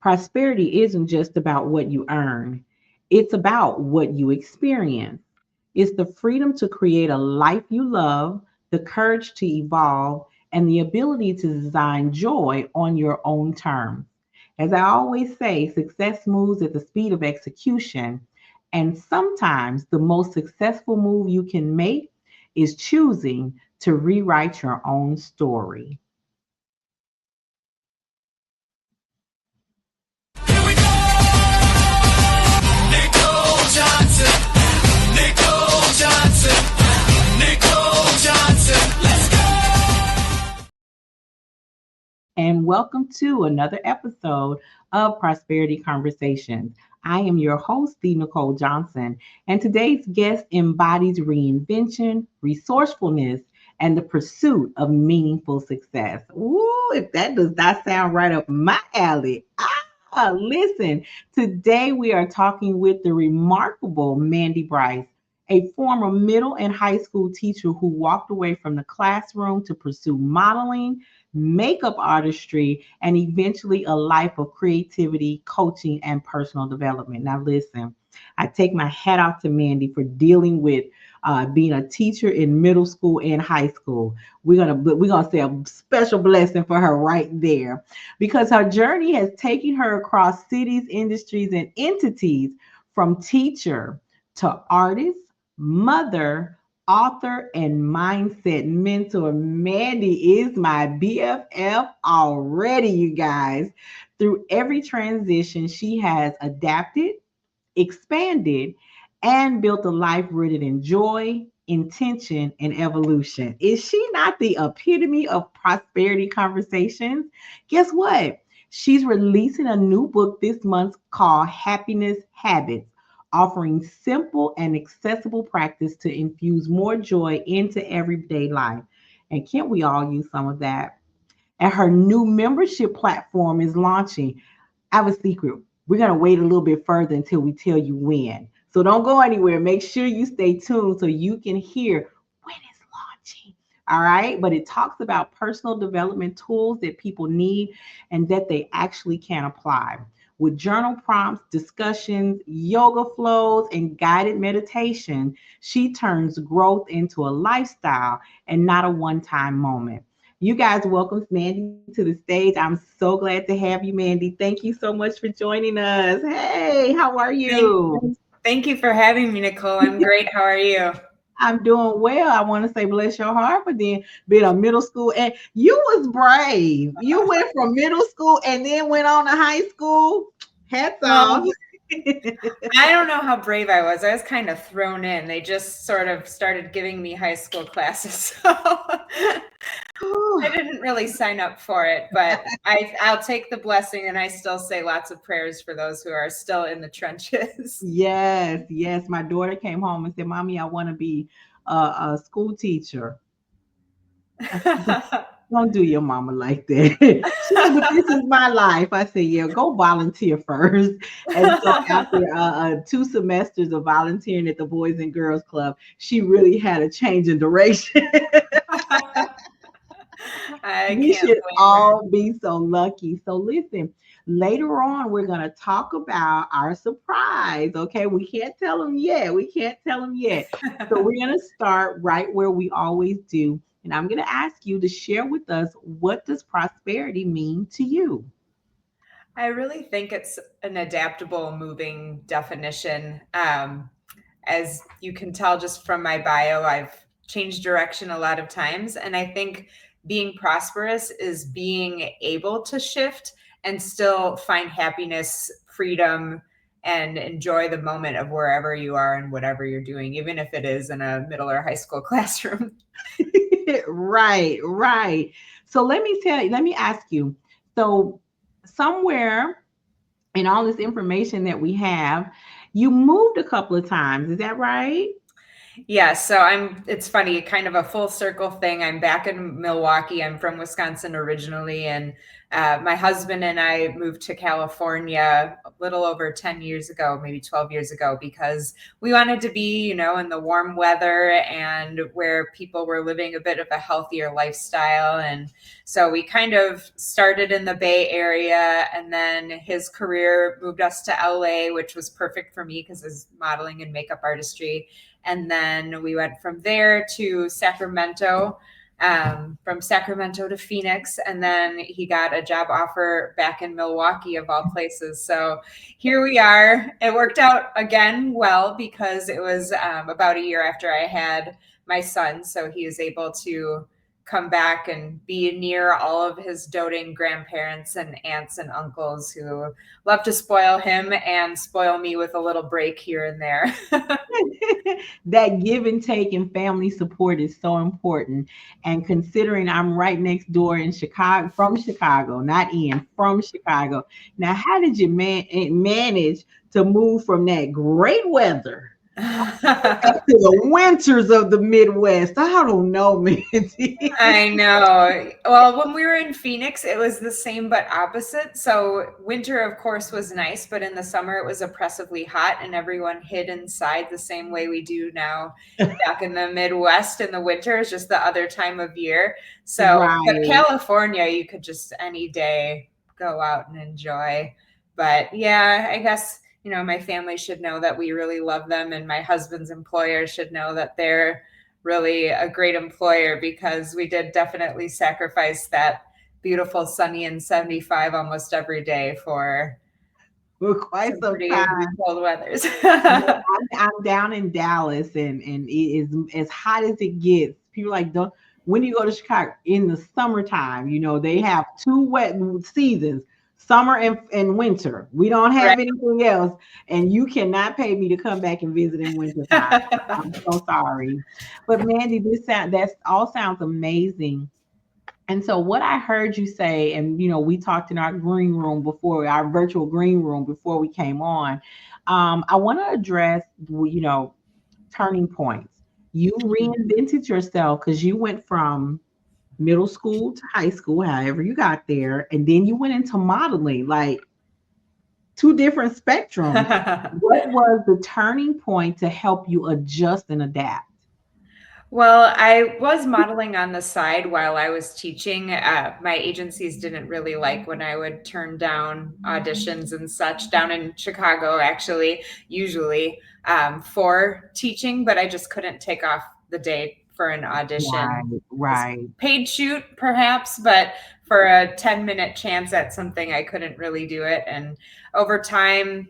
Prosperity isn't just about what you earn, it's about what you experience. It's the freedom to create a life you love, the courage to evolve, and the ability to design joy on your own terms. As I always say, success moves at the speed of execution. And sometimes the most successful move you can make is choosing to rewrite your own story. Here we go! Nicole Johnson, Nicole Johnson, Nicole Johnson, let's go! And welcome to another episode of Prosperity Conversations. I am your host, the Nicole Johnson, and today's guest embodies reinvention, resourcefulness, and the pursuit of meaningful success. Ooh, if that does not sound right up my alley. Listen, today we are talking with the remarkable Mandie Brice, a former middle and high school teacher who walked away from the classroom to pursue modeling, makeup artistry, and eventually a life of creativity, coaching, and personal development. Now, listen, I take my hat off to Mandie for dealing with being a teacher in middle school and high school. We're gonna say a special blessing for her right there, because her journey has taken her across cities, industries, and entities, from teacher to artist, mother, author, and mindset mentor. Mandie is my BFF already, you guys. Through every transition, she has adapted, expanded, and built a life rooted in joy, intention, and evolution. Is she not the epitome of prosperity conversations? Guess what? She's releasing a new book this month called Happiness Habits, offering simple and accessible practice to infuse more joy into everyday life. And can't we all use some of that? And her new membership platform is launching. I have a secret. We're going to wait a little bit further until we tell you when. So don't go anywhere. Make sure you stay tuned so you can hear when it's launching. All right. But it talks about personal development tools that people need and that they actually can apply. With journal prompts, discussions, yoga flows, and guided meditation, she turns growth into a lifestyle and not a one time moment. You guys welcome Mandie to the stage. I'm so glad to have you, Mandie. Thank you so much for joining us. Hey, how are Thank, you? thank you for having me, Nicole. I'm great. How are you? I'm doing well. I want to say bless your heart for then being a middle school. And you was brave. You went from middle school and then went on to high school. Hats Well, off. I don't know how brave I was. I was kind of thrown in. They just sort of started giving me high school classes. So I didn't really sign up for it, but I'll take the blessing, and I still say lots of prayers for those who are still in the trenches. Yes, yes. My daughter came home and said, "Mommy, I want to be a school teacher." I said, don't do your mama like that. She said, but this is my life. I said, yeah, go volunteer first. And so after 2 semesters of volunteering at the Boys and Girls Club, she really had a change in direction. I We can't should blame her. all be so lucky. So listen, later on, we're going to talk about our surprise. Okay. We can't tell them yet. We can't tell them yet. So we're going to start right where we always do. And I'm going to ask you to share with us, what does prosperity mean to you? I really think it's an adaptable, moving definition. As you can tell just from my bio, I've changed direction a lot of times. And I think being prosperous is being able to shift and still find happiness, freedom, and enjoy the moment of wherever you are and whatever you're doing, even if it is in a middle or high school classroom. Right, right. So let me ask you. So somewhere in all this information that we have, you moved a couple of times. Is that right? Yeah, it's funny, kind of a full circle thing. I'm back in Milwaukee. I'm from Wisconsin originally, and My husband and I moved to California a little over 10 years ago, maybe 12 years ago, because we wanted to be, in the warm weather and where people were living a bit of a healthier lifestyle. And so we kind of started in the Bay Area, and then his career moved us to LA, which was perfect for me because it's modeling and makeup artistry. And then we went from there to Sacramento, from Sacramento to Phoenix, and then he got a job offer back in Milwaukee, of all places. So here we are. It worked out again well because it was about a year after I had my son, so he was able to come back and be near all of his doting grandparents and aunts and uncles who love to spoil him and spoil me with a little break here and there. That give and take and family support is so important. And considering I'm right next door in Chicago, from Chicago, not in, from Chicago. Now, how did you manage to move from that great weather to the winters of the Midwest? I don't know, Mandy. I know. Well, when we were in Phoenix, it was the same but opposite. So winter, of course, was nice, but in the summer it was oppressively hot, and everyone hid inside the same way we do now back in the Midwest in the winter. Is just the other time of year. So, but Right. California, you could just any day go out and enjoy. But yeah, I guess, my family should know that we really love them, and my husband's employer should know that they're really a great employer, because we did definitely sacrifice that beautiful sunny and 75 almost every day for For quite some some pretty time. cold weathers. Yeah, I'm down in Dallas, and it is as hot as it gets. People like don't when you go to Chicago in the summertime, they have two wet seasons, summer and winter. We don't Right. have anything else, and you cannot pay me to come back and visit in wintertime. I'm so sorry. But Mandy, that's all sounds amazing. And so what I heard you say, and we talked in our green room before, our virtual green room before we came on. I want to address, turning points. You reinvented yourself because you went from middle school to high school, however you got there, and then you went into modeling, like two different spectrums. What was the turning point to help you adjust and adapt? Well, I was modeling on the side while I was teaching. My agencies didn't really like when I would turn down auditions and such down in Chicago, actually, usually for teaching, but I just couldn't take off the day for an Right, audition. right. Paid shoot, perhaps, but for a 10-minute chance at something, I couldn't really do it. And over time,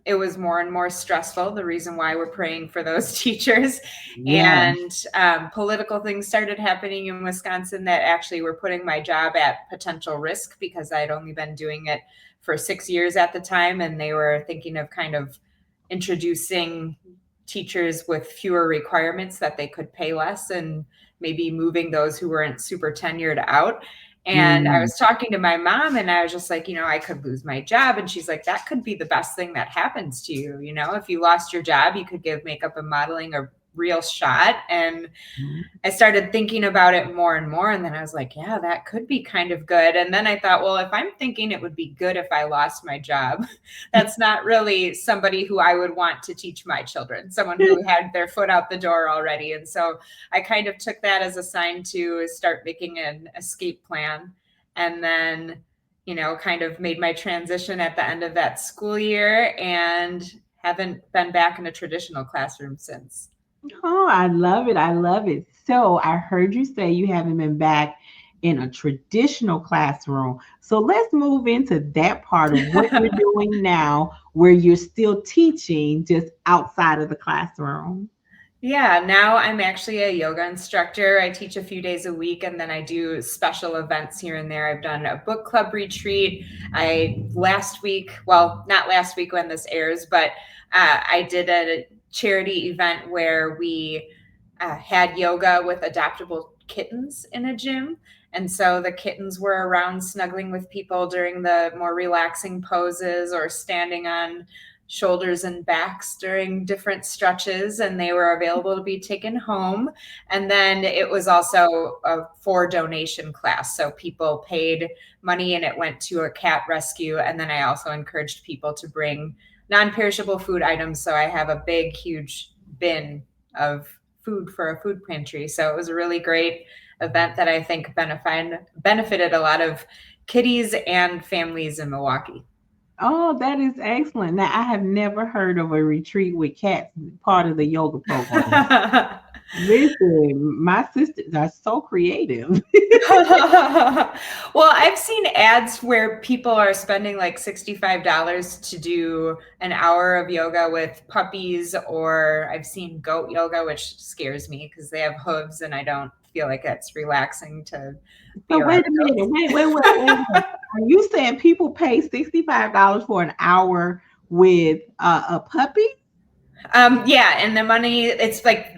it was more and more stressful. The reason why we're praying for those teachers. Yeah. And political things started happening in Wisconsin that actually were putting my job at potential risk, because I'd only been doing it for 6 years at the time. And they were thinking of kind of introducing teachers with fewer requirements that they could pay less, and maybe moving those who weren't super tenured out. And I Mm. was talking to my mom, and I was just like, I could lose my job. And she's like, that could be the best thing that happens to you. If you lost your job, you could give makeup and modeling a real shot. And I started thinking about it more and more. And then I was like, yeah, that could be kind of good. And then I thought, well, if I'm thinking it would be good if I lost my job, that's not really somebody who I would want to teach my children, someone who had their foot out the door already. And so I kind of took that as a sign to start making an escape plan. And then, kind of made my transition at the end of that school year, and haven't been back in a traditional classroom since. Oh, I love it. I love it. So I heard you say you haven't been back in a traditional classroom. So let's move into that part of what you're doing now, where you're still teaching just outside of the classroom. Yeah, now I'm actually a yoga instructor. I teach a few days a week, and then I do special events here and there. I've done a book club retreat. I last week, well, not last week when this airs, but I did a charity event where we had yoga with adoptable kittens in a gym. And so the kittens were around snuggling with people during the more relaxing poses, or standing on shoulders and backs during different stretches, and they were available to be taken home. And then it was also a for donation class. So people paid money and it went to a cat rescue. And then I also encouraged people to bring non-perishable food items. So I have a big, huge bin of food for a food pantry. So it was a really great event that I think benefited a lot of kitties and families in Milwaukee. Oh, that is excellent. Now, I have never heard of a retreat with cats part of the yoga program. Listen, my sisters are so creative. Well, I've seen ads where people are spending like $65 to do an hour of yoga with puppies, or I've seen goat yoga, which scares me because they have hooves and I don't feel like it's relaxing to So be around wait a minute. Wait. Are you saying people pay $65 for an hour with a puppy? Yeah, and the money, it's like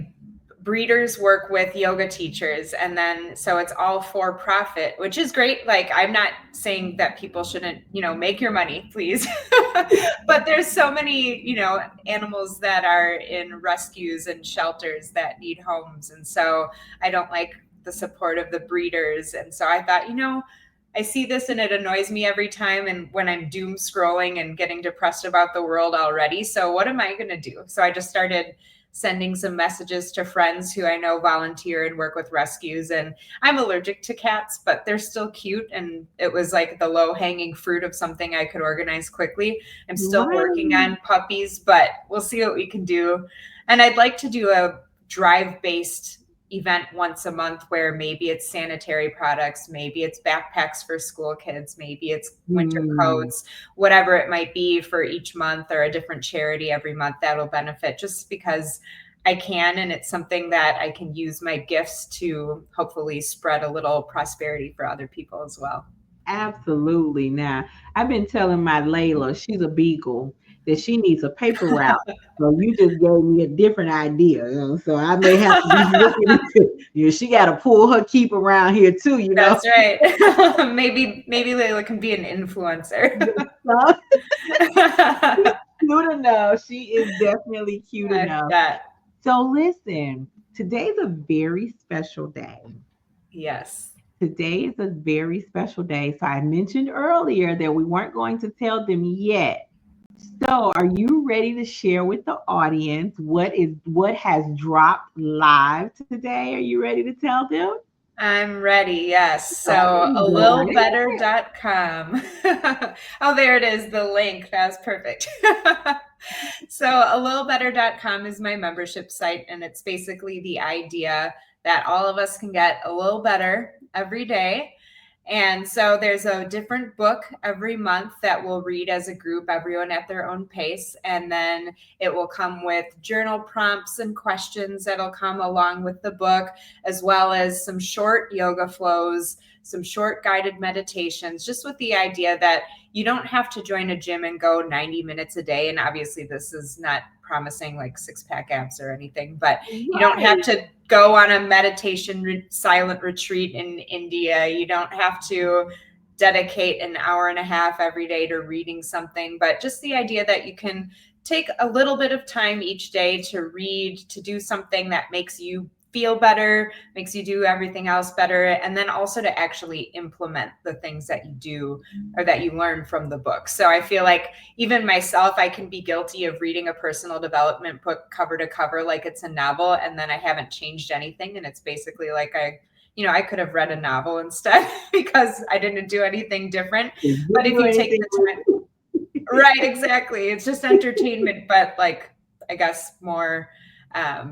breeders work with yoga teachers, and then so it's all for profit, which is great. Like, I'm not saying that people shouldn't, make your money, please. But there's so many, animals that are in rescues and shelters that need homes, and so I don't like the support of the breeders. And so I thought, I see this and it annoys me every time, and when I'm doom scrolling and getting depressed about the world already. So what am I going to do? So I just started sending some messages to friends who I know volunteer and work with rescues. And I'm allergic to cats, but they're still cute. And it was like the low hanging fruit of something I could organize quickly. I'm still working Right. on puppies, but we'll see what we can do. And I'd like to do a drive based event once a month where maybe it's sanitary products, maybe it's backpacks for school kids, maybe it's winter Hmm. coats, whatever it might be for each month, or a different charity every month that'll benefit, just because I can. And it's something that I can use my gifts to hopefully spread a little prosperity for other people as well. Absolutely. Now, I've been telling my Layla, she's a beagle, that she needs a paper route. So you just gave me a different idea, So I may have to be looking into, she got to pull her keep around here too. That's right. maybe Layla can be an influencer. So, cute enough. She is definitely cute I enough. bet. So listen, today's a very special day. Yes. Today is a very special day. So I mentioned earlier that we weren't going to tell them yet. So are you ready to share with the audience what has dropped live today? Are you ready to tell them? I'm ready. Yes. All So right, a go little right ahead. better.com. Oh, there it is. The link. That's perfect. So a little better.com is my membership site. And it's basically the idea that all of us can get a little better every day. And so there's a different book every month that we'll read as a group, everyone at their own pace. And then it will come with journal prompts and questions that'll come along with the book, as well as some short yoga flows, some short guided meditations, just with the idea that you don't have to join a gym and go 90 minutes a day. And obviously, this is not promising like six pack abs or anything, but you don't have Right. to go on a meditation silent retreat in India. You don't have to dedicate an hour and a half every day to reading something, but just the idea that you can take a little bit of time each day to read, to do something that makes you feel better, makes you do everything else better, and then also to actually implement the things that you do or that you learn from the book. So I feel like even myself, I can be guilty of reading a personal development book cover to cover like it's a novel, and then I haven't changed anything. And it's basically like I could have read a novel instead because I didn't do anything different. But Didn't if do you take anything the with time, right, exactly. It's just entertainment, but like, I guess more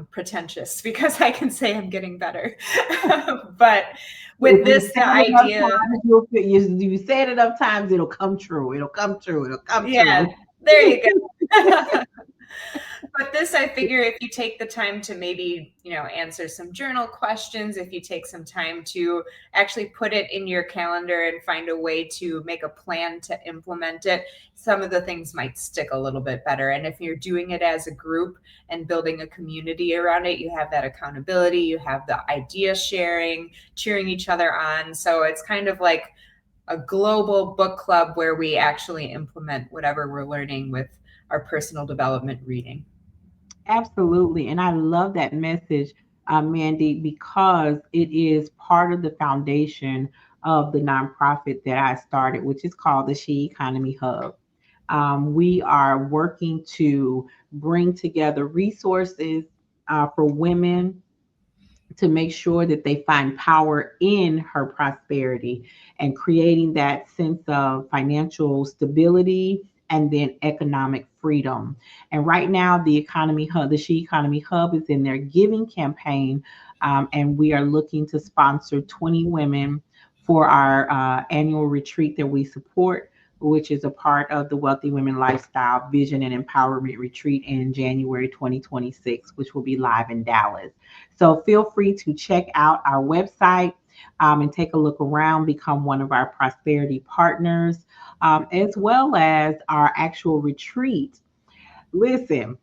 pretentious because I can say I'm getting better. But with if you this, say the it enough idea, times, you say it enough times, it'll come true. It'll come true. It'll come yeah, true. there you go. But this, I figure if you take the time to maybe, answer some journal questions, if you take some time to actually put it in your calendar and find a way to make a plan to implement it, some of the things might stick a little bit better. And if you're doing it as a group and building a community around it, you have that accountability, you have the idea sharing, cheering each other on. So it's kind of like a global book club where we actually implement whatever we're learning with our personal development reading. Absolutely. And I love that message, Mandy, because it is part of the foundation of the nonprofit that I started, which is called the She Economy Hub. We are working to bring together resources for women to make sure that they find power in her prosperity and creating that sense of financial stability and then economic freedom. And right now, the Economy Hub, the She Economy Hub, is in their giving campaign, and we are looking to sponsor 20 women for our annual retreat that we support, which is a part of the Wealthy Women Lifestyle Vision and Empowerment Retreat in January 2026, which will be live in Dallas. So feel free to check out our website and take a look around, become one of our prosperity partners, as well as our actual retreat. Listen,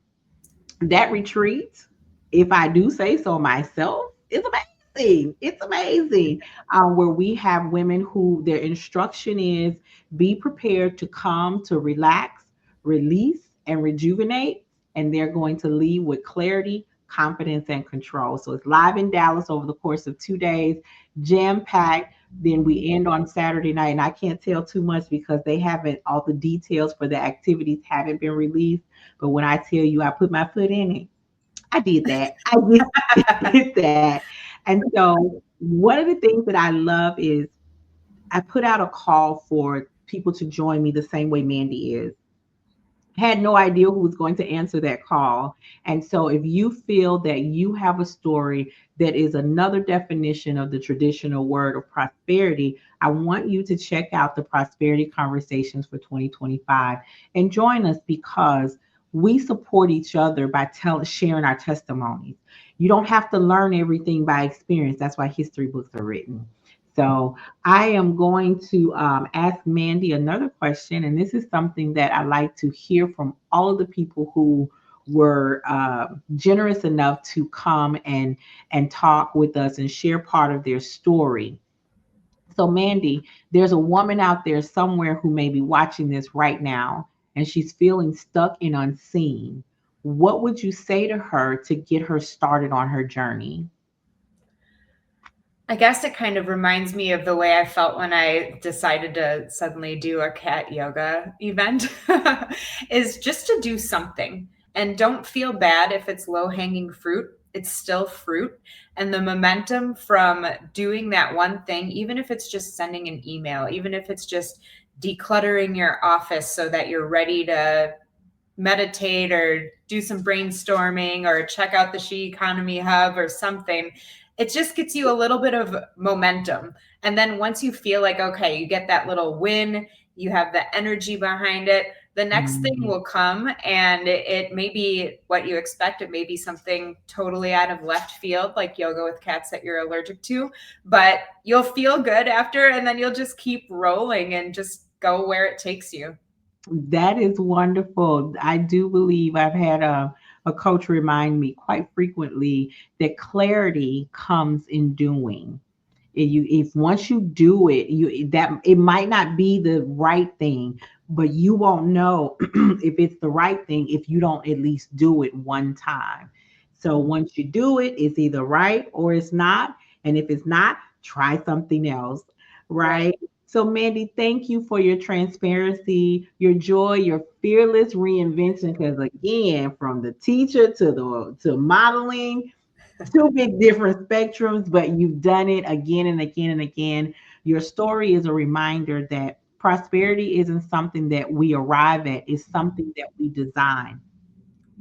that retreat, if I do say so myself, is amazing. It's amazing. Where we have women who their instruction is be prepared to come to relax, release, and rejuvenate. And they're going to leave with clarity, confidence, and control. So it's live in Dallas over the course of 2 days, jam packed. Then we end on Saturday night, and I can't tell too much because they haven't, all the details for the activities haven't been released. But when I tell you I put my foot in it, I did that. I did that. And so one of the things that I love is I put out a call for people to join me the same way Mandy is. Had no idea who was going to answer that call. And so, if you feel that you have a story that is another definition of the traditional word of prosperity, I want you to check out the Prosperity Conversations for 2025 and join us because we support each other by sharing our testimonies. You don't have to learn everything by experience. That's why history books are written. So I am going to ask Mandy another question, and this is something that I like to hear from all of the people who were generous enough to come and talk with us and share part of their story. So, Mandy, there's a woman out there somewhere who may be watching this right now, and she's feeling stuck and unseen. What would you say to her to get her started on her journey? I guess it kind of reminds me of the way I felt when I decided to suddenly do a cat yoga event is just to do something and don't feel bad if it's low hanging fruit. It's still fruit. And the momentum from doing that one thing, even if it's just sending an email, even if it's just decluttering your office so that you're ready to meditate or do some brainstorming or check out the She Economy Hub or something, it just gets you a little bit of momentum. And then once you feel like, okay, you get that little win, you have the energy behind it, the next thing Mm. will come and it may be what you expect. It may be something totally out of left field, like yoga with cats that you're allergic to, but you'll feel good after and then you'll just keep rolling and just go where it takes you. That is wonderful. I do believe I've had a coach remind me quite frequently that clarity comes in doing. If once you do it, you that it might not be the right thing, but you won't know if it's the right thing if you don't at least do it one time. So once you do it, it's either right or it's not. And if it's not, try something else. Right. Right. So, Mandy, thank you for your transparency, your joy, your fearless reinvention. Because again, from the teacher to the to modeling, two big different spectrums, but you've done it again and again and again. Your story is a reminder that prosperity isn't something that we arrive at, it's something that we design.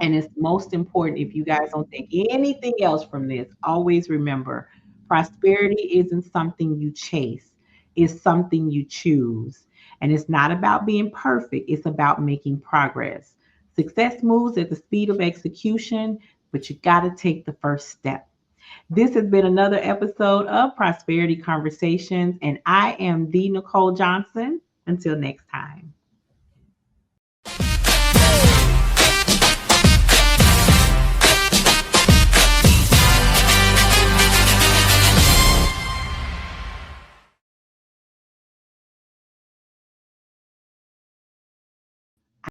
And it's most important, if you guys don't take anything else from this, always remember prosperity isn't something you chase, it's something you choose. And it's not about being perfect, it's about making progress. Success moves at the speed of execution, but you got to take the first step. This has been another episode of Prosperity Conversations, and I am the Nicole Johnson. Until next time.